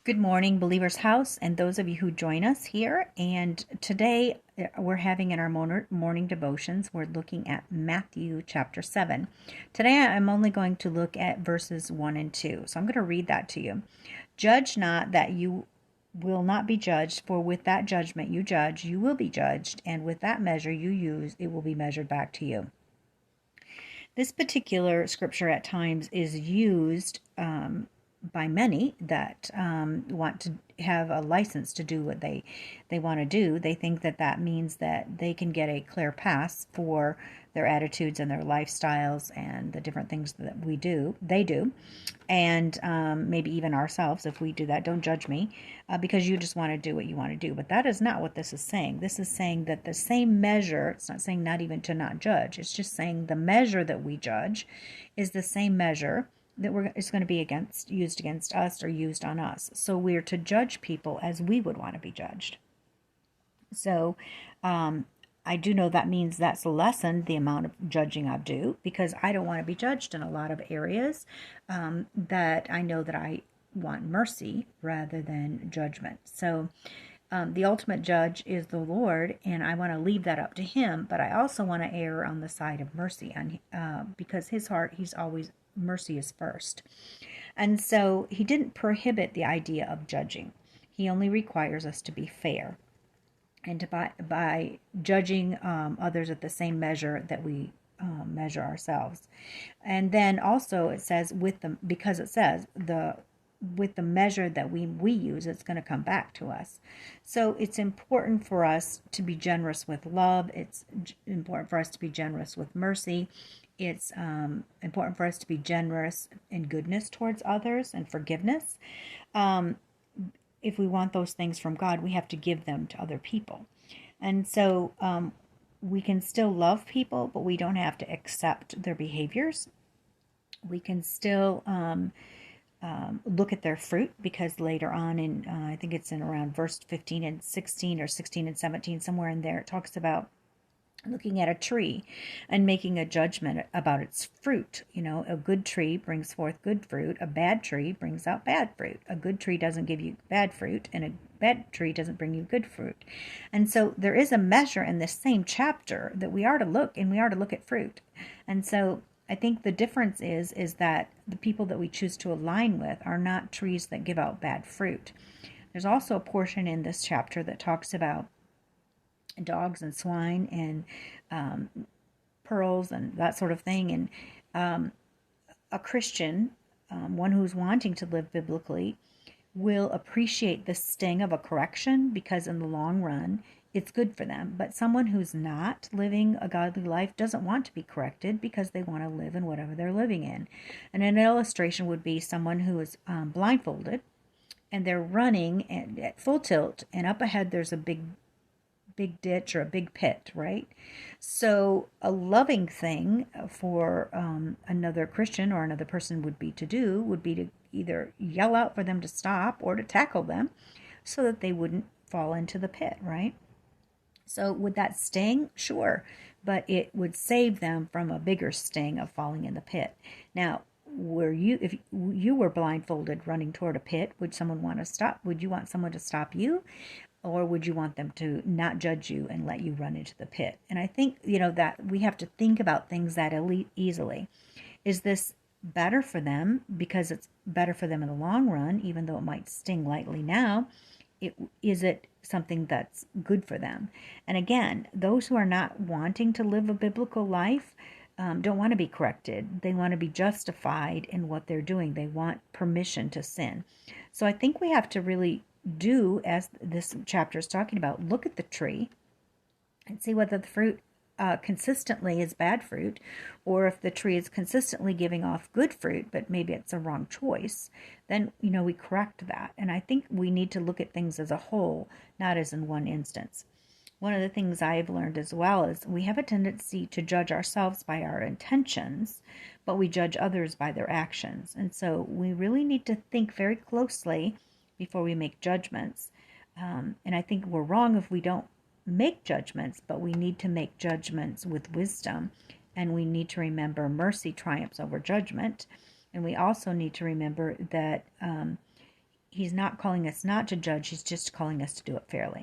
Good morning, Believer's House, and those of you who join us here. And today we're having in our morning devotions, we're looking at Matthew chapter 7. Today I'm only going to look at verses 1 and 2. So I'm going to read that to you. Judge not that you will not be judged, for with that judgment you judge, you will be judged, and with that measure you use, it will be measured back to you. This particular scripture at times is used by many that want to have a license to do what they want to do. They think that that means that they can get a clear pass for their attitudes and their lifestyles and the different things that they do, and maybe even ourselves if we do that. Don't judge me because you just want to do what you want to do. But that is not what this is saying. This is saying that the same measure, it's not saying not even to not judge, it's just saying the measure that we judge is the same measure that is going to be used against us or used on us. So we're to judge people as we would want to be judged. So I do know that means that's lessened the amount of judging I do, because I don't want to be judged in a lot of areas that I know that I want mercy rather than judgment. So the ultimate judge is the Lord, and I want to leave that up to Him, but I also want to err on the side of mercy because His heart, He's always, mercy is first. And so He didn't prohibit the idea of judging. He only requires us to be fair and to by judging others at the same measure that we measure ourselves. And then also it says because it says with the measure that we use, it's going to come back to us. So it's important for us to be generous with love. It's important for us to be generous with mercy. It's important for us to be generous in goodness towards others and forgiveness. If we want those things from God, we have to give them to other people. And so we can still love people, but we don't have to accept their behaviors. We can still look at their fruit, because later on in, I think it's in around verse 15 and 16 or 16 and 17, somewhere in there, it talks about looking at a tree and making a judgment about its fruit. You know, a good tree brings forth good fruit. A bad tree brings out bad fruit. A good tree doesn't give you bad fruit, and a bad tree doesn't bring you good fruit. And so there is a measure in this same chapter that we are to look, and we are to look at fruit. And so I think the difference is that the people that we choose to align with are not trees that give out bad fruit. There's also a portion in this chapter that talks about dogs and swine and pearls and that sort of thing. And a Christian, one who's wanting to live biblically, will appreciate the sting of a correction, because in the long run, it's good for them. But someone who's not living a godly life doesn't want to be corrected, because they want to live in whatever they're living in. And an illustration would be someone who is blindfolded, and they're running at full tilt, and up ahead there's a big ditch or a big pit, right? So a loving thing for another Christian or another person would be to either yell out for them to stop or to tackle them so that they wouldn't fall into the pit, right? So would that sting? Sure, but it would save them from a bigger sting of falling in the pit. Now, if you were blindfolded running toward a pit, would someone want to stop? Would you want someone to stop you? Or would you want them to not judge you and let you run into the pit? And I think, that we have to think about things that easily. Is this better for them because it's better for them in the long run, even though it might sting lightly now? Is it something that's good for them? And again, those who are not wanting to live a biblical life don't want to be corrected. They want to be justified in what they're doing. They want permission to sin. So I think we have to really do as this chapter is talking about: look at the tree and see whether the fruit consistently is bad fruit, or if the tree is consistently giving off good fruit, but maybe it's a wrong choice. Then we correct that. And I think we need to look at things as a whole, not as in one instance. One of the things I've learned as well is we have a tendency to judge ourselves by our intentions, but we judge others by their actions. And so we really need to think very closely before we make judgments. And I think we're wrong if we don't make judgments, but we need to make judgments with wisdom. And we need to remember mercy triumphs over judgment. And we also need to remember that He's not calling us not to judge. He's just calling us to do it fairly.